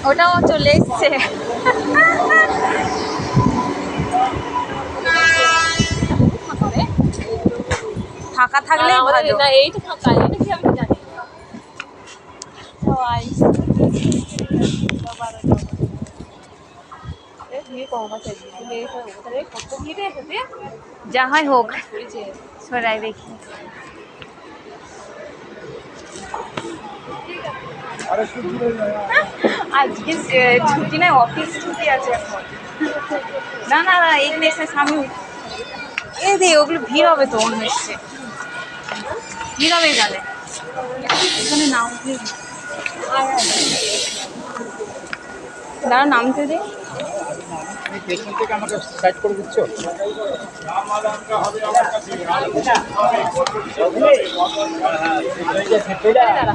ওটাও চলে এসছে। ফাঁকা থাকলে ভালো। না এই তো ফাঁকা, এটা কি আমি জানি না। যা হয় হোক, সরাই দেখি। আজকে ছুটি নাই, অফিস ছুটি আছে এখন। না না না, এখানে এসে সামনে এই দে, ওগুলো ভিড় হবে তো, মনে হচ্ছে ভিড় হবে এখানে। এখানে নামতে দাঁড়া, নামতে দে। পেছন থেকে আমাকে সাইড করে দিচ্ছ। দাঁড়া।